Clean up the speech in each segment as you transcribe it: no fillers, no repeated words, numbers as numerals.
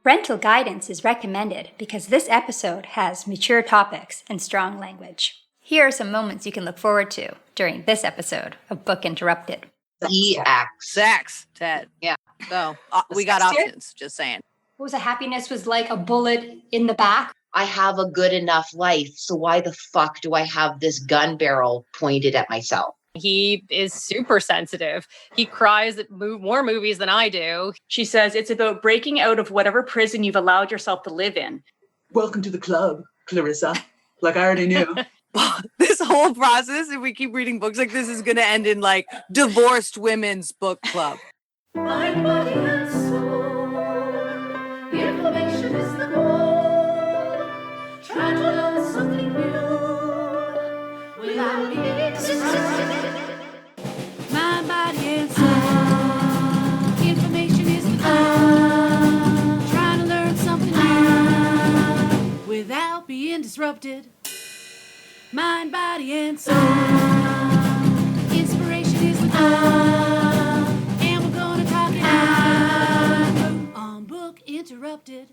Parental guidance is recommended because this episode has mature topics and strong language. Here are some moments you can look forward to during this episode of Book Interrupted. Sex, Ted. Yeah. So we got options, just saying. What was a happiness was like a bullet in the back? I have a good enough life, so why the fuck do I have this gun barrel pointed at myself? He is super sensitive. He cries at more movies than I do. She says it's about breaking out of whatever prison you've allowed yourself to live in. Welcome to the club, Clarissa. Like I already knew. This whole process, if we keep reading books like this, is going to end in like divorced women's book club. Mind, body, and soul. Information is the goal. Try to learn something new without being distracted. Mind, body, and soul. Information is the goal. Try to learn something new without being disrupted. Mind, body, and soul. Inspiration is the goal. And we're gonna talk it out on Book Interrupted.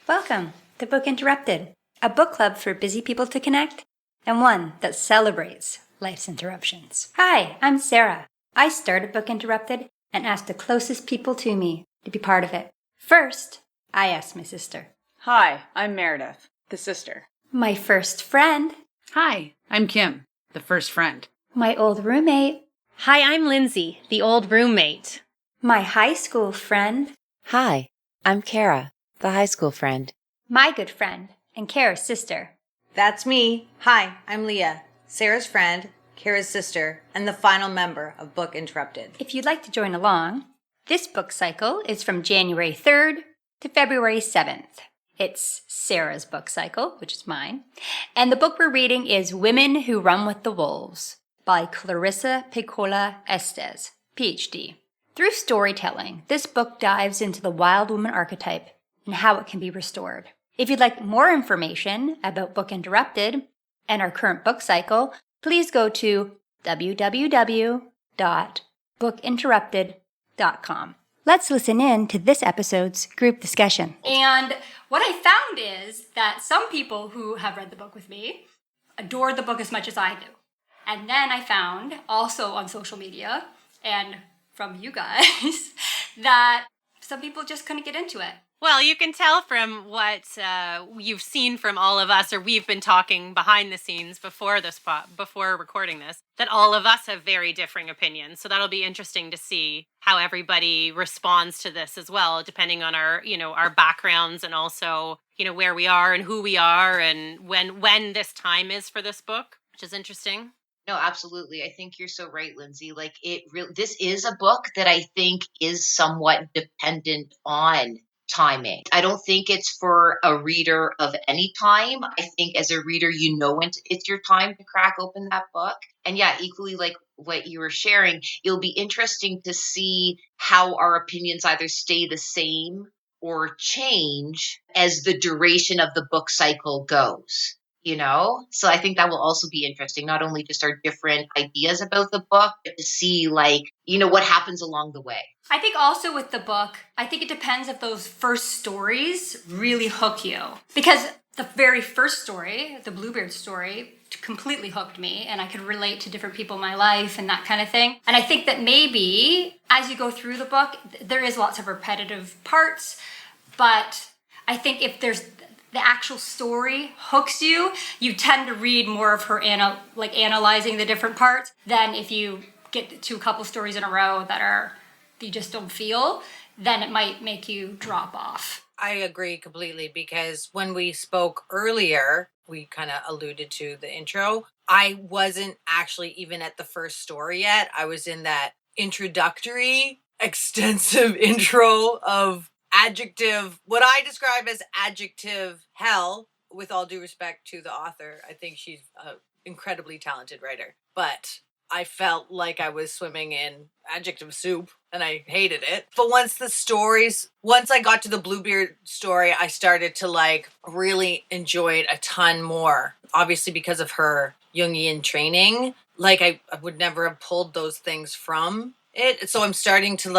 Welcome to Book Interrupted, a book club for busy people to connect, and one that celebrates life's interruptions. Hi, I'm Sarah. I started Book Interrupted and asked the closest people to me to be part of it. First, I asked my sister. Hi, I'm Meredith, the sister. My first friend. Hi, I'm Kim, the first friend. My old roommate. Hi, I'm Lindsay, the old roommate. My high school friend. Hi, I'm Kara, the high school friend. My good friend and Kara's sister. That's me. Hi, I'm Leah, Sarah's friend, Kara's sister, and the final member of Book Interrupted. If you'd like to join along, this book cycle is from January 3rd to February 7th. It's Sarah's book cycle, which is mine. And the book we're reading is Women Who Run with the Wolves by Clarissa Pinkola Estes, PhD. Through storytelling, this book dives into the wild woman archetype and how it can be restored. If you'd like more information about Book Interrupted and our current book cycle, please go to www.bookinterrupted.com. Let's listen in to this episode's group discussion. And what I found is that some people who have read the book with me adore the book as much as I do. And then I found also on social media and from you guys that some people just couldn't get into it. Well, you can tell from what you've seen from all of us, or we've been talking behind the scenes before recording this, that all of us have very differing opinions. So that'll be interesting to see how everybody responds to this as well, depending on our backgrounds and also, where we are and who we are and when this time is for this book, which is interesting. No, absolutely. I think you're so right, Lindsay. Like this is a book that I think is somewhat dependent on timing. I don't think it's for a reader of any time. I think as a reader, when it's your time to crack open that book. And yeah, equally like what you were sharing, it'll be interesting to see how our opinions either stay the same or change as the duration of the book cycle goes. So I think that will also be interesting, not only just our different ideas about the book, but to see what happens along the way. I think also with the book, I think it depends if those first stories really hook you. Because the very first story, the Bluebeard story, completely hooked me and I could relate to different people in my life and that kind of thing. And I think that maybe as you go through the book, there is lots of repetitive parts, but I think if there's the actual story hooks you, you tend to read more of her analyzing the different parts than if you get to a couple stories in a row that you just don't feel, then it might make you drop off. I agree completely because when we spoke earlier, we kind of alluded to the intro. I wasn't actually even at the first story yet. I was in that introductory, extensive intro of what I describe as adjective hell, with all due respect to the author. I think she's an incredibly talented writer, but I felt like I was swimming in adjective soup and I hated it. But once I got to the Bluebeard story, I started to really enjoy it a ton more. Obviously because of her Jungian training, I would never have pulled those things from it. So I'm starting to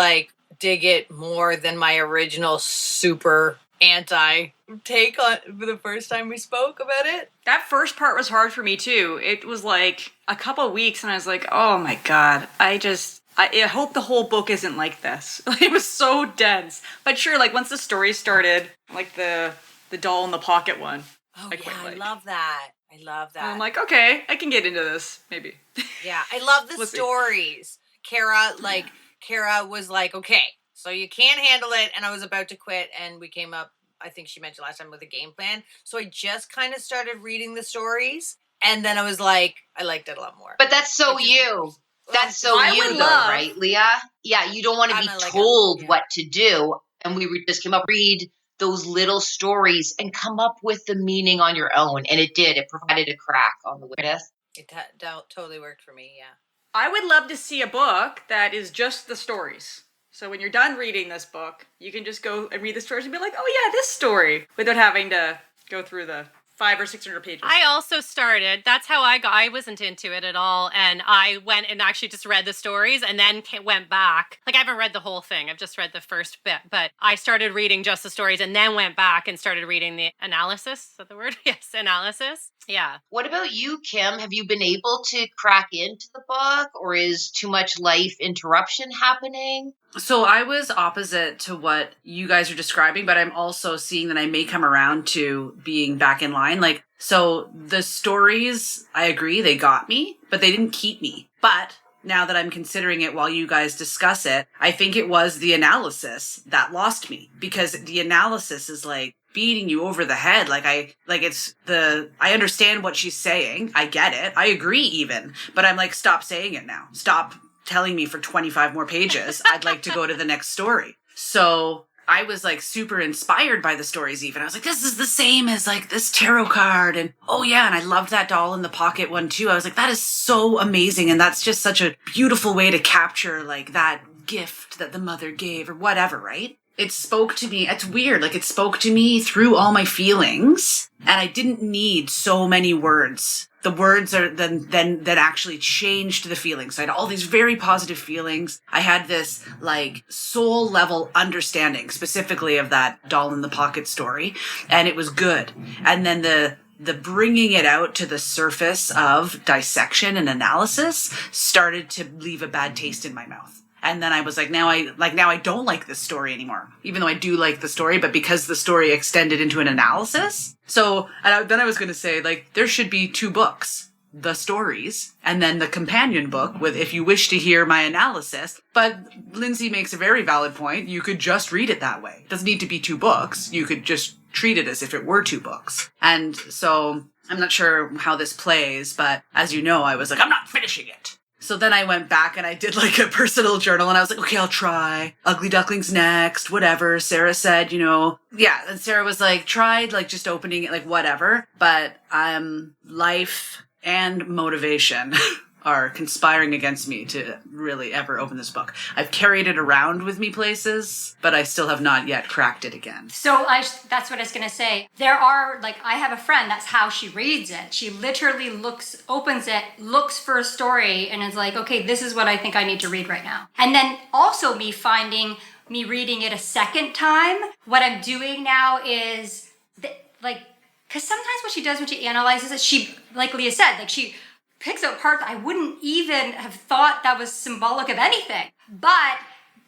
dig it more than my original super anti take on the first time we spoke about it. That first part was hard for me too. It was like a couple weeks and I was like, oh my God, I hope the whole book isn't like this. It was so dense. But sure, like once the story started, like the doll in the pocket one. Oh I quite yeah, like. I love that. I love that. And I'm like, okay, I can get into this, maybe. Yeah, I love the We'll see. stories. Kara was like, okay, so you can't handle it. And I was about to quit and we came up, I think she mentioned last time, with a game plan. So I just kind of started reading the stories. And then I was like, I liked it a lot more. But that's so you. That's so I you would though, love- right, Leah? Yeah, you don't want to I'm be a, like, told yeah. what to do. And just came up, read those little stories and come up with the meaning on your own. And it did. It provided a crack on the weirdest. It totally worked for me, yeah. I would love to see a book that is just the stories. So when you're done reading this book, you can just go and read the stories and be like, oh yeah, this story, without having to go through the 500 or 600 pages. I also started. That's how I wasn't into it at all, and I went and actually just read the stories, and then went back. Like I haven't read the whole thing. I've just read the first bit, but I started reading just the stories, and then went back and started reading the analysis. Is that the word? Yes, analysis. Yeah. What about you, Kim? Have you been able to crack into the book, or is too much life interruption happening? So I was opposite to what you guys are describing, but I'm also seeing that I may come around to being back in line. Like, so the stories, I agree, they got me, but they didn't keep me. But now that I'm considering it while you guys discuss it, I think it was the analysis that lost me, because the analysis is like beating you over the head. I understand what she's saying. I get it. I agree even, but I'm like, stop saying it now. Stop telling me for 25 more pages. I'd like to go to the next story. So I was like super inspired by the stories even. I was like, this is the same as like this tarot card. And oh yeah, and I loved that doll in the pocket one too. I was like, that is so amazing. And that's just such a beautiful way to capture like that gift that the mother gave or whatever, right? It spoke to me. It's weird. Like it spoke to me through all my feelings, and I didn't need so many words. The words are then actually changed the feelings. I had all these very positive feelings. I had this like soul level understanding specifically of that doll in the pocket story, and it was good. And then the bringing it out to the surface of dissection and analysis started to leave a bad taste in my mouth. And then I was like, now I don't like this story anymore, even though I do like the story, but because the story extended into an analysis. So then I was going to say, like, there should be 2 books, the stories, and then the companion book with, if you wish to hear my analysis. But Lindsay makes a very valid point. You could just read it that way. It doesn't need to be 2 books. You could just treat it as if it were 2 books. And so I'm not sure how this plays, but as you know, I was like, I'm not finishing it. So then I went back and I did like a personal journal and I was like, okay, I'll try. Ugly Ducklings next, whatever. Sarah said, yeah. And Sarah was like, tried like just opening it, like whatever. But life and motivation are conspiring against me to really ever open this book. I've carried it around with me places, but I still have not yet cracked it again. So that's what I was going to say. There are, like, I have a friend, that's how she reads it. She literally opens it, looks for a story, and is like, okay, this is what I think I need to read right now. And then also me reading it a second time. What I'm doing now is, because sometimes what she does when she analyzes it, she, like Leah said, like she picks out parts I wouldn't even have thought that was symbolic of anything. But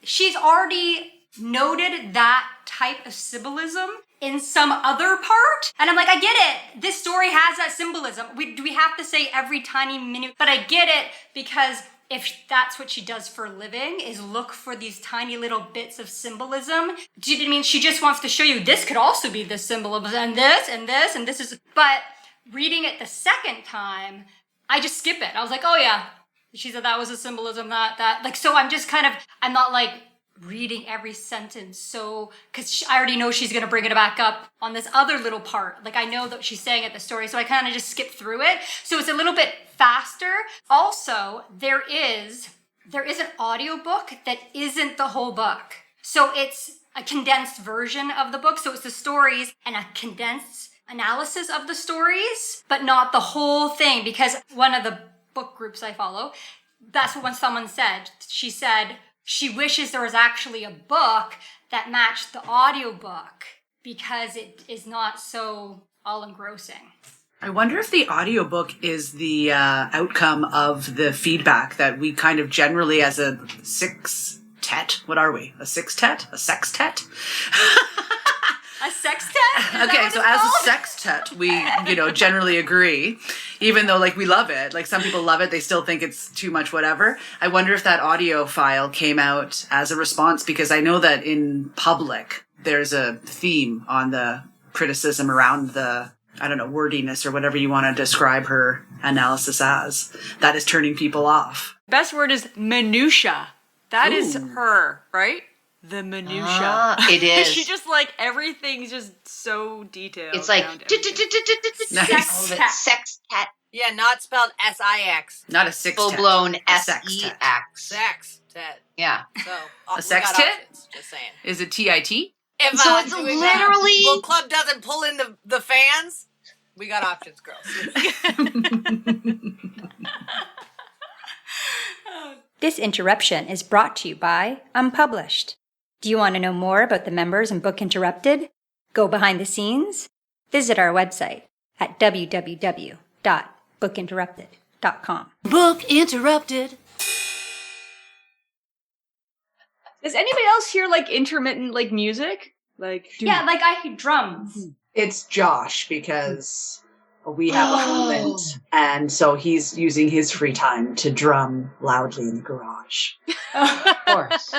she's already noted that type of symbolism in some other part. And I'm like, I get it. This story has that symbolism. Do we have to say every tiny minute? But I get it, because if that's what she does for a living, is look for these tiny little bits of symbolism. Do you know what I mean? She just wants to show you this could also be this symbolism, and this, and this, and this is, but reading it the second time, I just skip it. I was like, oh yeah, she said that was a symbolism, that. Like, so I'm just I'm not like reading every sentence. So, because I already know she's going to bring it back up on this other little part. Like, I know that she's saying at the story, so I kind of just skip through it. So it's a little bit faster. Also, there is an audiobook that isn't the whole book. So it's a condensed version of the book. So it's the stories and a condensed analysis of the stories, but not the whole thing, because one of the book groups I follow, that's what when someone said. She said, she wishes there was actually a book that matched the audiobook because it is not so all engrossing. I wonder if the audiobook is the outcome of the feedback that we kind of generally, as a sextet, what are we? A sextet? A sextet? A sextet? Okay, so as a sextet, we, generally agree, even though, we love it. Like, some people love it, they still think it's too much whatever. I wonder if that audio file came out as a response, because I know that in public, there's a theme on the criticism around the, wordiness or whatever you want to describe her analysis as. That is turning people off. Best word is minutia. That is her, right? The minutia. It is. She just everything's just so detailed. It's like sextet. Yeah, not spelled S-I-X. Not a sextet. Full-blown S-E-X. Sex. Sextet. Yeah. So, A sextet? Just saying. Is it T-I-T? If, So it's doing literally- book club doesn't pull in the fans, we got options, girls. This interruption is brought to you by Unpublished. Do you want to know more about the members in Book Interrupted? Go behind the scenes? Visit our website at www.bookinterrupted.com. Book interrupted. Does anybody else hear intermittent music? Yeah, I hear drums. It's Josh because we have a movement, and so he's using his free time to drum loudly in the garage. Of course.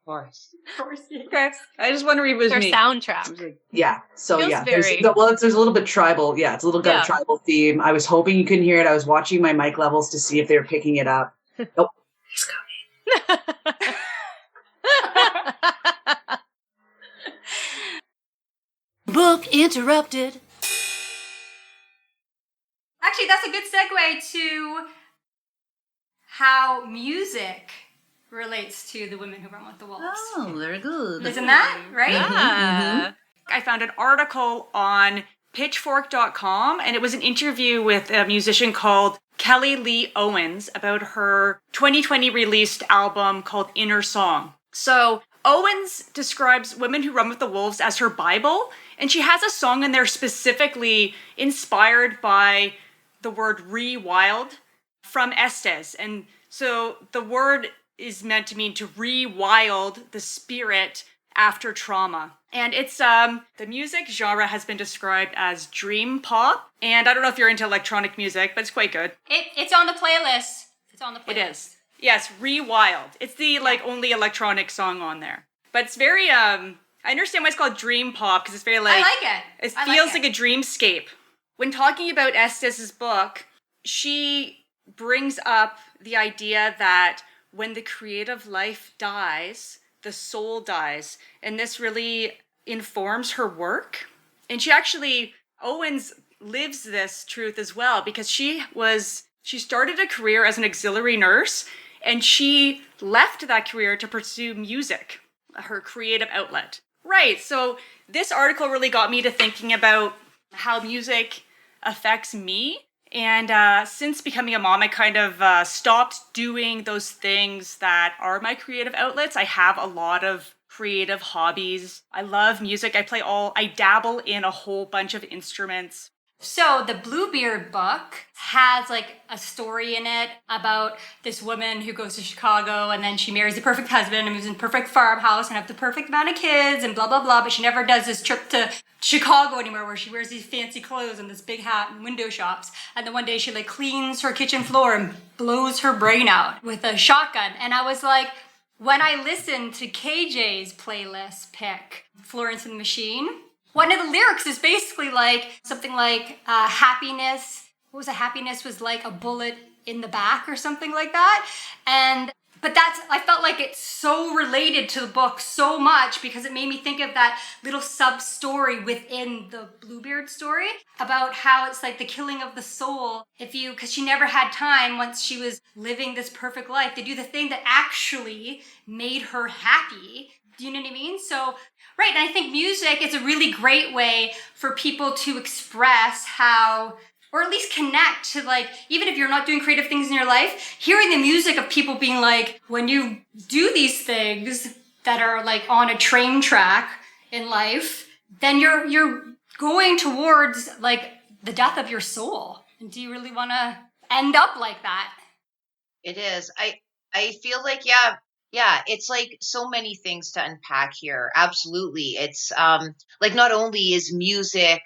Okay. I just wonder if it was Their me. soundtrack. Yeah. So Feels yeah, very- there's a little bit tribal. Yeah, it's a little got Yeah. a tribal theme. I was hoping you couldn't hear it. I was watching my mic levels to see if they were picking it up. Nope. He's coming. Book interrupted. Actually, that's a good segue to how music relates to the women who run with the wolves. Oh, very good. Isn't that right? Yeah. I found an article on pitchfork.com, and it was an interview with a musician called Kelly Lee Owens about her 2020 released album called Inner Song. So Owens describes Women Who Run with the Wolves as her Bible, and she has a song in there specifically inspired by the word rewild from Estes. And so the word is meant to mean to rewild the spirit after trauma. And it's the music genre has been described as dream pop. And I don't know if you're into electronic music, but it's quite good. It's on the playlist. It's on the playlist. It is. Yes, Rewild. It's the only electronic song on there. But it's very I understand why it's called dream pop, because it's very I like it. it I feels like like a dreamscape. When talking about Estes' book, she brings up the idea that when the creative life dies, the soul dies. And this really informs her work. And Owens lives this truth as well, because she started a career as an auxiliary nurse, and she left that career to pursue music, her creative outlet. Right, so this article really got me to thinking about how music affects me. And since becoming a mom, I kind of stopped doing those things that are my creative outlets. I have a lot of creative hobbies. I love music. I dabble in a whole bunch of instruments. So the Bluebeard book has a story in it about this woman who goes to Chicago, and then she marries the perfect husband and moves in the perfect farmhouse and have the perfect amount of kids and blah, blah, blah. But she never does this trip to Chicago anymore where she wears these fancy clothes and this big hat and window shops. And then one day she cleans her kitchen floor and blows her brain out with a shotgun. And I was like, when I listened to KJ's playlist pick, Florence and the Machine, one of the lyrics is basically something like happiness. What was it? Happiness was like a bullet in the back or something like that. But I felt like it's so related to the book so much because it made me think of that little sub story within the Bluebeard story about how it's like the killing of the soul. Because she never had time once she was living this perfect life to do the thing that actually made her happy. Do you know what I mean? So, right, and I think music is a really great way for people to express how or at least connect to, like, even if you're not doing creative things in your life, hearing the music of people being like, when you do these things that are like on a train track in life, then you're going towards like the death of your soul. And do you really want to end up like that? It is. I feel like it's like so many things to unpack here. Absolutely. It's like not only is music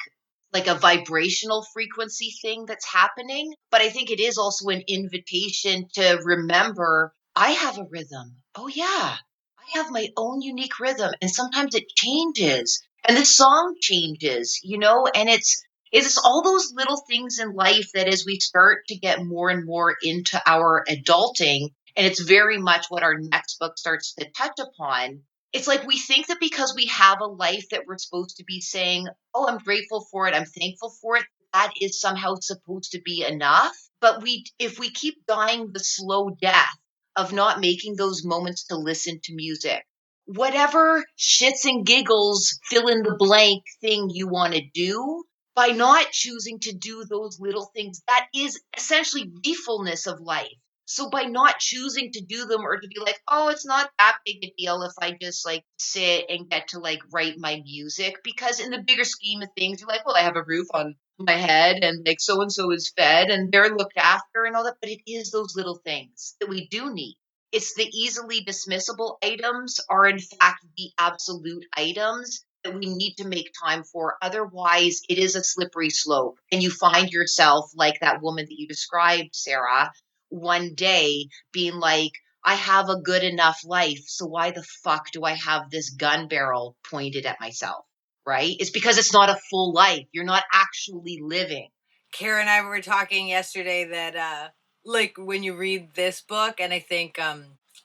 like a vibrational frequency thing that's happening, but I think it is also an invitation to remember I have a rhythm. Oh yeah. I have my own unique rhythm, and sometimes it changes and the song changes, and it's all those little things in life that as we start to get more and more into our adulting, and it's very much what our next book starts to touch upon. It's like we think that because we have a life that we're supposed to be saying, oh, I'm grateful for it, I'm thankful for it, that is somehow supposed to be enough. But if we keep dying the slow death of not making those moments to listen to music, whatever shits and giggles, fill in the blank thing you want to do, by not choosing to do those little things, that is essentially the fullness of life. So by not choosing to do them, or to be like, oh, it's not that big a deal if I just like sit and get to like write my music, because in the bigger scheme of things, you're like, well, I have a roof on my head and like so-and-so is fed and they're looked after and all that. But it is those little things that we do need. It's the easily dismissible items are in fact the absolute items that we need to make time for. Otherwise, it is a slippery slope. And you find yourself like that woman that you described, Sarah, one day being like, I have a good enough life, so why the fuck do I have this gun barrel pointed at myself, right? It's because it's not a full life. You're not actually living. Kara and I were talking yesterday that like when you read this book, and I think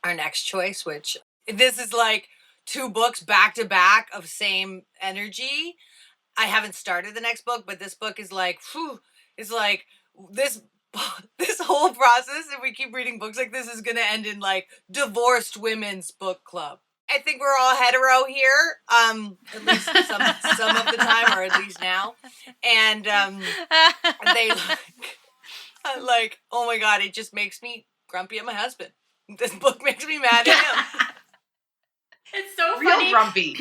our next choice, which this is like 2 books back to back of same energy. I haven't started the next book, but this book is like, whew, it's like this whole process, if we keep reading books like this, is going to end in like divorced women's book club. I think we're all hetero here, at least some of the time, or at least now. And they like, oh my God, it just makes me grumpy at my husband. This book makes me mad at him. It's so Real funny. grumpy.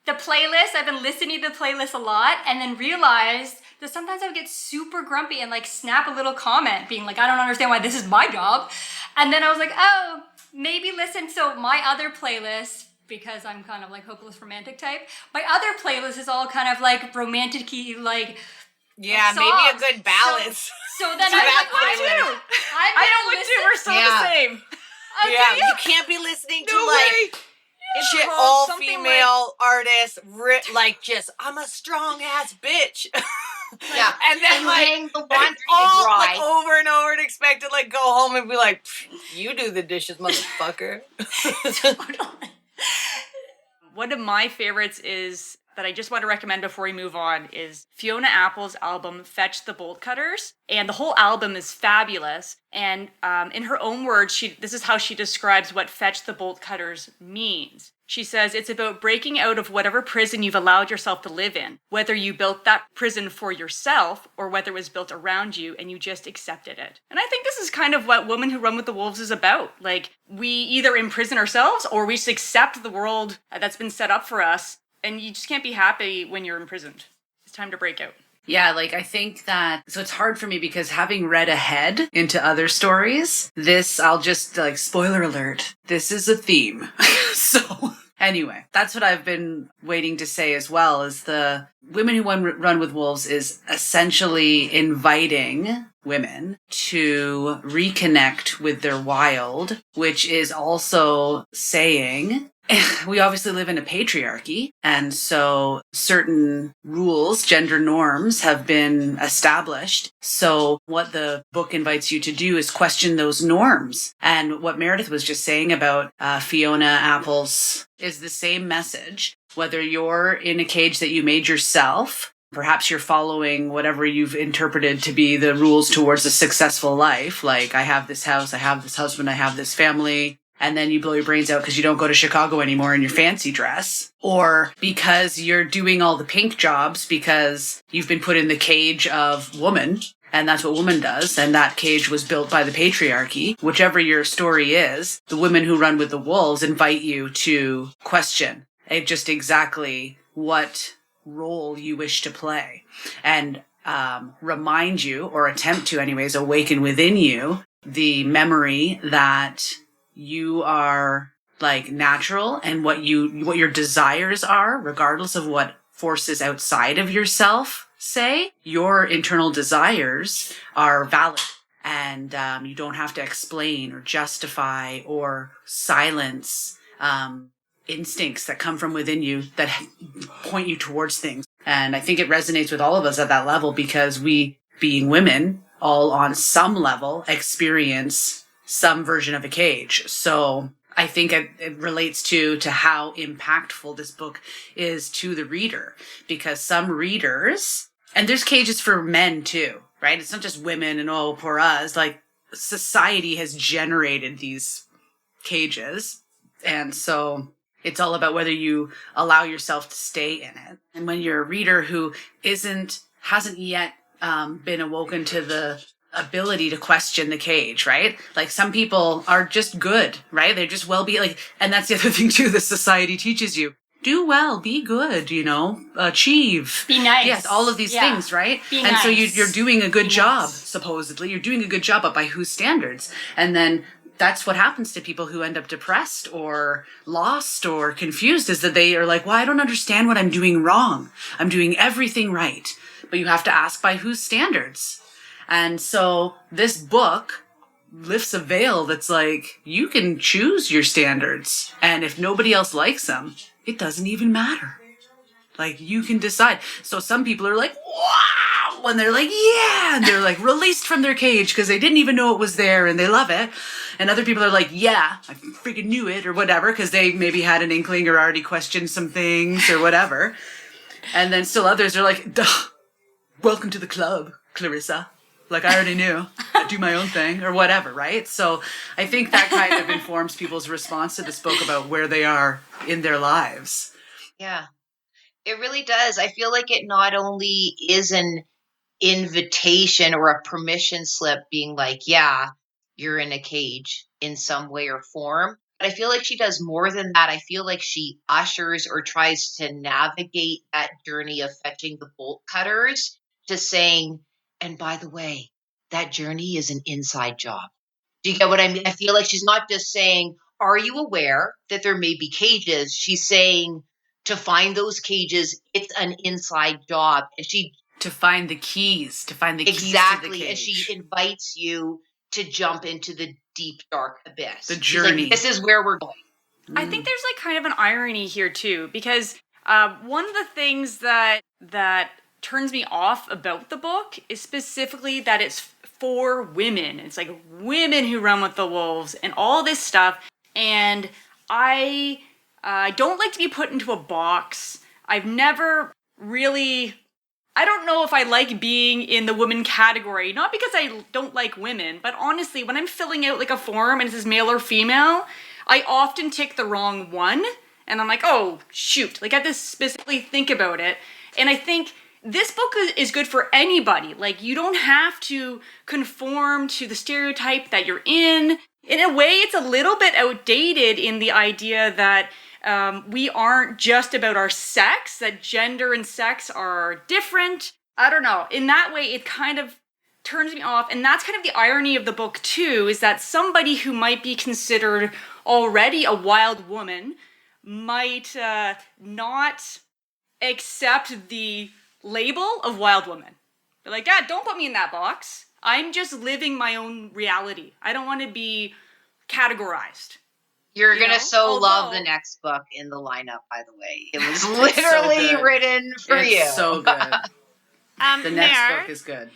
The playlist, I've been listening to the playlist a lot, and then realized that sometimes I would get super grumpy and like snap a little comment being like, I don't understand why this is my job. And then I was like, oh, maybe listen. So my other playlist, because I'm kind of like hopeless romantic type, my other playlist is all kind of like romantic-y, like yeah, songs. maybe a good balance. So then To I that was like, playlist. I know what two are so the same. Oh, Yeah, do you? you can't be listening to No like way. It's shit, called all something female artists, like just I'm a strong ass bitch. Yeah. And then And you like hang the laundry to all dry. like over and over and expect to like go home and be like, you do the dishes, motherfucker. One of my favorites is that I just want to recommend before we move on is Fiona Apple's album Fetch the Bolt Cutters, and the whole album is fabulous. And in her own words, this is how she describes what Fetch the Bolt Cutters means. She says it's about breaking out of whatever prison you've allowed yourself to live in, whether you built that prison for yourself or whether it was built around you and you just accepted it. And I think this is kind of what Women Who Run with the Wolves is about. Like, we either imprison ourselves or we just accept the world that's been set up for us, and you just can't be happy when you're imprisoned. It's time to break out. Yeah, like I think that, so it's hard for me because having read ahead into other stories, I'll just like, spoiler alert, this is a theme. So anyway, that's what I've been waiting to say as well, is the Women Who Run with Wolves is essentially inviting women to reconnect with their wild, which is also saying, we obviously live in a patriarchy, and so certain rules, gender norms have been established. So what the book invites you to do is question those norms. And what Meredith was just saying about Fiona Apple's is the same message. Whether you're in a cage that you made yourself, perhaps you're following whatever you've interpreted to be the rules towards a successful life, like I have this house, I have this husband, I have this family, and then you blow your brains out because you don't go to Chicago anymore in your fancy dress, or because you're doing all the pink jobs because you've been put in the cage of woman And that's what woman does. And that cage was built by the patriarchy. Whichever your story is, the women who run with the wolves invite you to question just exactly what role you wish to play, and remind you, or attempt to anyways, awaken within you the memory that you are like natural, and what your desires are, regardless of what forces outside of yourself say. Your internal desires are valid, and you don't have to explain or justify or silence instincts that come from within you that point you towards things. And I think it resonates with all of us at that level, because we, being women, all on some level experience some version of a cage. So I think it relates to how impactful this book is to the reader, because some readers, and there's cages for men too, right? It's not just women and, oh, poor us. Like, society has generated these cages. And so it's all about whether you allow yourself to stay in it. And when you're a reader who hasn't yet been awoken to the ability to question the cage, right? Like, some people are just good, right? They're just like, and that's the other thing too, the society teaches you. Do well, be good, achieve. Be nice. Yes, all of these things, right? Be and nice. so you're doing a good job, supposedly. You're doing a good job, but by whose standards? And then that's what happens to people who end up depressed or lost or confused, is that they are like, well, I don't understand what I'm doing wrong. I'm doing everything right. But you have to ask, by whose standards? And so this book lifts a veil that's like, you can choose your standards. And if nobody else likes them, it doesn't even matter. Like, you can decide. So some people are like, wow, when they're like, yeah, and they're like released from their cage because they didn't even know it was there and they love it. And other people are like, yeah, I freaking knew it, or whatever, because they maybe had an inkling or already questioned some things or whatever. And then still others are like, duh, welcome to the club, Clarissa. Like, I already knew. I do my own thing or whatever, right? So I think that kind of informs people's response to this book about where they are in their lives. Yeah, it really does. I feel like it not only is an invitation or a permission slip being like, yeah, you're in a cage in some way or form, but I feel like she does more than that. I feel like she ushers or tries to navigate that journey of fetching the bolt cutters to saying, and by the way, that journey is an inside job. Do you get what I mean? I feel like she's not just saying, are you aware that there may be cages? She's saying, to find those cages, it's an inside job. And to find the keys, exactly, keys to the cage. And she invites you to jump into the deep, dark abyss. The journey. Like, this is where we're going. I think there's like kind of an irony here too, because one of the things that turns me off about the book is specifically that it's for women. It's like women who run with the wolves and all this stuff. And I don't like to be put into a box. I've never really, I don't know if I like being in the woman category, not because I don't like women, but honestly, when I'm filling out like a form and it says male or female, I often tick the wrong one. And I'm like, oh, shoot. Like, I have to specifically think about it. And I think this book is good for anybody. Like, you don't have to conform to the stereotype that you're in. In a way, it's a little bit outdated in the idea that we aren't just about our sex, that gender and sex are different. I don't know. In that way, it kind of turns me off. And that's kind of the irony of the book, too, is that somebody who might be considered already a wild woman might not accept the label of wild woman. They're like, Dad, don't put me in that box. I'm just living my own reality. I don't want to be categorized. You're going to love the next book in the lineup, by the way. It was literally written for you. It's so good. The next Mare, book is good.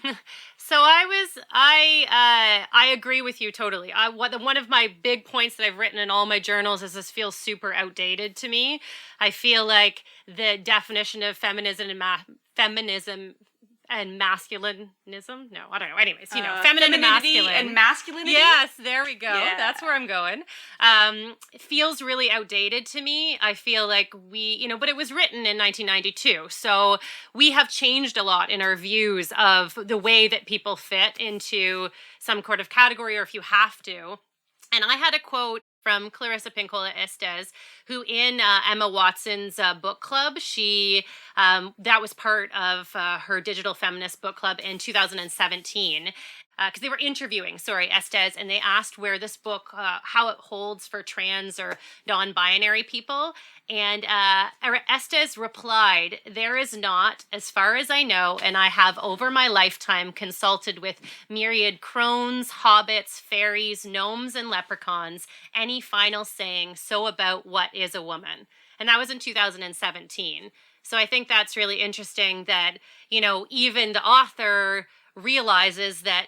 So I agree with you totally. One of my big points that I've written in all my journals is this feels super outdated to me. I feel like the definition of feminism and masculinism. No, I don't know. Anyways, feminine and femininity masculine. and masculinity. Yes, there we go. Yeah. That's where I'm going. It feels really outdated to me. I feel like but it was written in 1992. So we have changed a lot in our views of the way that people fit into some sort of category, or if you have to. And I had a quote from Clarissa Pinkola Estes, who in Emma Watson's book club, that was part of her digital feminist book club in 2017. Because they were interviewing, Estes, and they asked where this book, how it holds for trans or non-binary people. And Estes replied, "There is not, as far as I know, and I have over my lifetime consulted with myriad crones, hobbits, fairies, gnomes, and leprechauns, any final saying so about what is a woman." And that was in 2017. So I think that's really interesting that, even the author realizes that,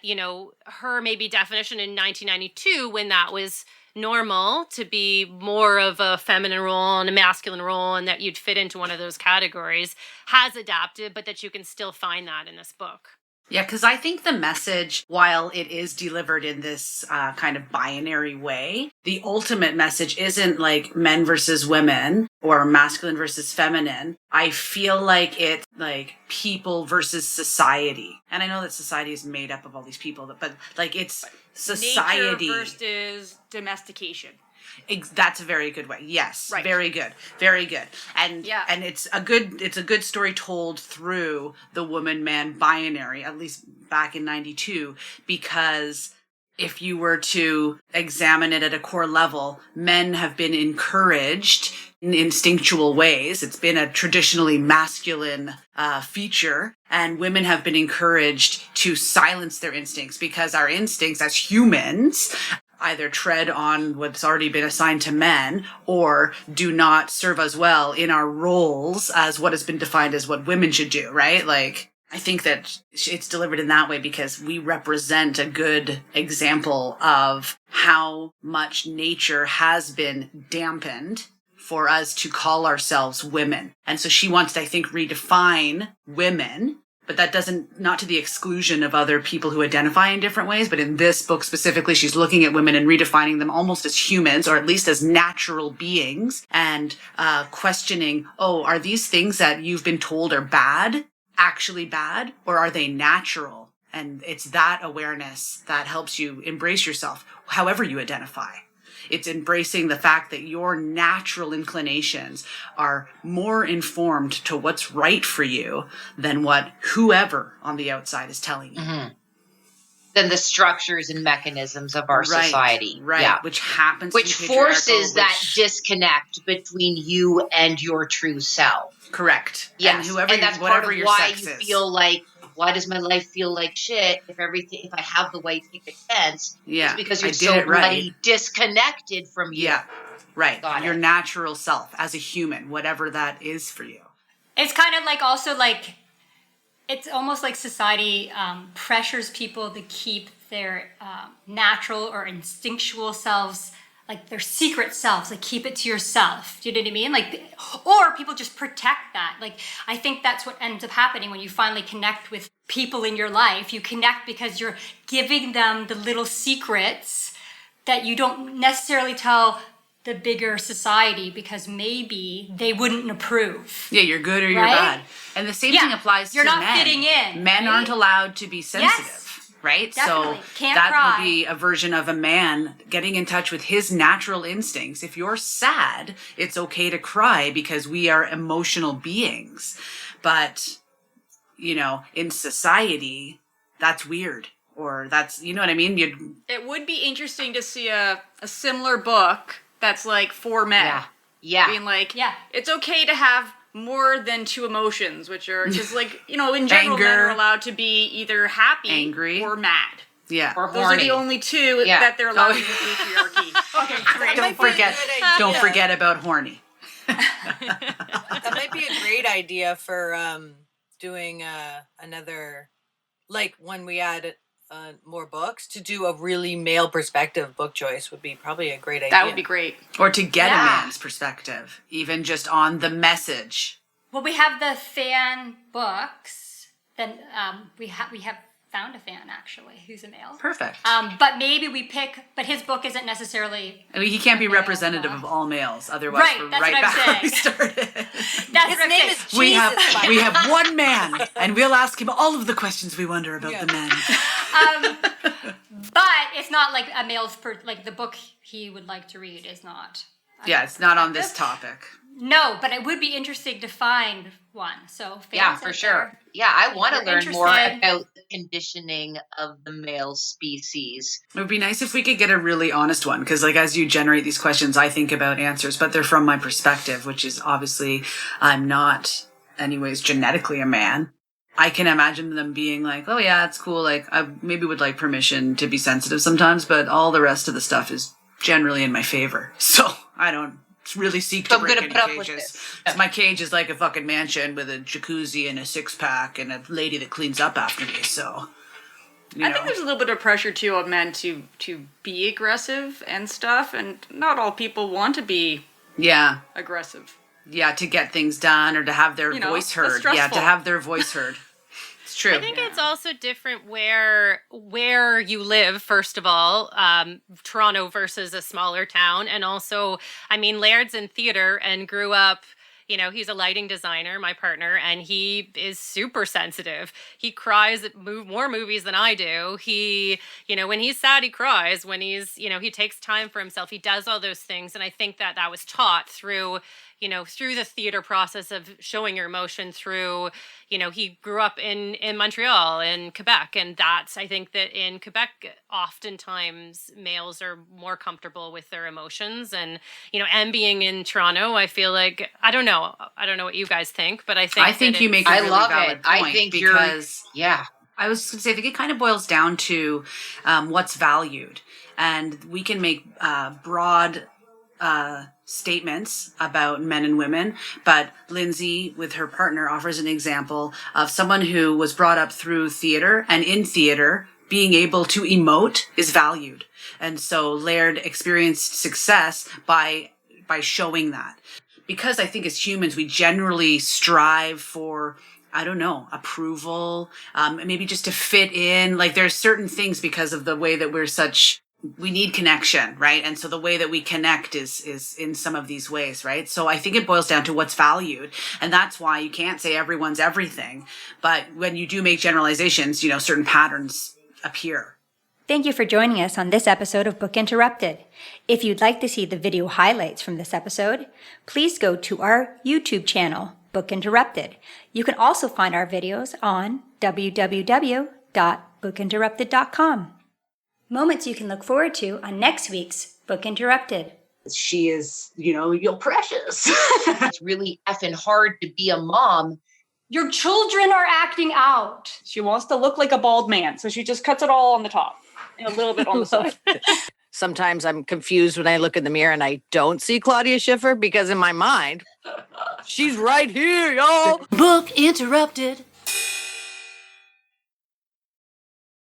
her maybe definition in 1992, when that was normal to be more of a feminine role and a masculine role, and that you'd fit into one of those categories, has adapted, but that you can still find that in this book. Yeah, because I think the message, while it is delivered in this kind of binary way, the ultimate message isn't like men versus women or masculine versus feminine. I feel like it's like people versus society. And I know that society is made up of all these people, but like it's society. Nature versus domestication. That's a very good way. Yes. Right. Very good. Very good. And Yeah. and it's a good story told through the woman-man binary, at least back in 92, because if you were to examine it at a core level, men have been encouraged in instinctual ways. It's been a traditionally masculine feature, and women have been encouraged to silence their instincts, because our instincts as humans either tread on what's already been assigned to men or do not serve us well in our roles as what has been defined as what women should do, right? Like, I think that it's delivered in that way because we represent a good example of how much nature has been dampened for us to call ourselves women. And so she wants to, I think, redefine women. But that doesn't, not to the exclusion of other people who identify in different ways. But in this book specifically, she's looking at women and redefining them almost as humans, or at least as natural beings, and questioning, are these things that you've been told are bad actually bad, or are they natural? And it's that awareness that helps you embrace yourself, however you identify. It's embracing the fact that your natural inclinations are more informed to what's right for you than what whoever on the outside is telling you. Mm-hmm. Than the structures and mechanisms of our society. Right. Yeah. Which happens Which to be patriarchal, forces that disconnect between you and your true self. Correct. Yes. And that's part of why you feel like, why does my life feel like shit if I have the white picket fence? Yeah. It's because you're I did so it right. bloody disconnected from you. Yeah. Right. Got Your it. natural self as a human, whatever that is for you. It's kind of like also like, it's almost like society pressures people to keep their natural or instinctual selves, like their secret selves, like keep it to yourself. Do you know what I mean? Like, or people just protect that. Like, I think that's what ends up happening when you finally connect with people in your life. You connect because you're giving them the little secrets that you don't necessarily tell the bigger society because maybe they wouldn't approve. Yeah, you're good or you're Right? bad. And the same thing applies You're to not men. fitting in, Men right? aren't allowed to be sensitive. Yes, right? definitely. So Can't that cry. would be a version of a man getting in touch with his natural instincts. If you're sad, it's okay to cry because we are emotional beings. But, in society, that's weird. Or that's, you know what I mean? It would be interesting to see a similar book that's like for men. Yeah. Being like, it's okay to have more than two emotions, which are just like, in general, men Anger. are allowed to be either happy Angry. or mad. Yeah. Or Those are horny. the only two Yeah. that they're allowed in the patriarchy. Okay, great. Don't forget about horny. That might be a great idea for doing another, like when we add more books, to do a really male perspective book choice would be probably a great idea. That would be great. Or to get a Yeah. man's perspective, even just on the message. Well, we have the fan books, then we have found a fan actually who's a male. Perfect. But maybe we pick. But his book isn't necessarily. I mean, he can't be a male representative book. of all males. Otherwise, Right, we're that's right what I'm back where we saying. started. That's His what I'm name saying. is Jesus. we have one man, and we'll ask him all of the questions we wonder about the men. But it's not like a male's like the book he would like to read is not. Yeah, it's not on this topic. No, but it would be interesting to find one. So Yeah, fans for out sure. there, Yeah, I if want to you're learn more interested- about the conditioning of the male species. It would be nice if we could get a really honest one, because like as you generate these questions, I think about answers, but they're from my perspective, which is obviously I'm not anyways genetically a man. I can imagine them being like, oh yeah, it's cool. Like I maybe would like permission to be sensitive sometimes, but all the rest of the stuff is generally in my favor. So I don't really seek So to I'm break gonna any put up with cages. this. So my cage is like a fucking mansion with a jacuzzi and a 6-pack and a lady that cleans up after me. So, you I know. think there's a little bit of pressure too on men to be aggressive and stuff, and not all people want to be Yeah. aggressive. Yeah, to get things done or to have their You know, voice it's heard. Yeah, to stressful. have their voice heard. It's true. I think it's also different where you live. First of all, Toronto versus a smaller town, and also, I mean, Laird's in theater and grew up. You know, he's a lighting designer, my partner, and he is super sensitive. He cries at more movies than I do. He, you know, when he's sad, he cries. When he's, you know, he takes time for himself. He does all those things, and I think that was taught through, you know, through the theater process of showing your emotion through, you know, he grew up in Montreal, in Quebec. And that's, I think that in Quebec, oftentimes males are more comfortable with their emotions. And, you know, and being in Toronto, I feel like, I don't know what you guys think, but I think you make a I really love valid it. point I think because yeah. I was going to say, I think it kind of boils down to what's valued. And we can make broad statements about men and women, but Lindsay, with her partner, offers an example of someone who was brought up through theater, and in theater, being able to emote is valued. And so Laird experienced success by showing that. Because I think as humans, we generally strive for, I don't know, approval, maybe just to fit in. Like there's certain things because of the way that we need connection, right? And so the way that we connect is in some of these ways, right? So I think it boils down to what's valued. And that's why you can't say everyone's everything. But when you do make generalizations, you know, certain patterns appear. Thank you for joining us on this episode of Book Interrupted. If you'd like to see the video highlights from this episode, please go to our YouTube channel, Book Interrupted. You can also find our videos on www.bookinterrupted.com. Moments you can look forward to on next week's Book Interrupted. She is, you know, you're precious. It's really effing hard to be a mom. Your children are acting out. She wants to look like a bald man, so she just cuts it all on the top and a little bit on the side. Sometimes I'm confused when I look in the mirror and I don't see Claudia Schiffer because in my mind, she's right here, y'all. Book interrupted.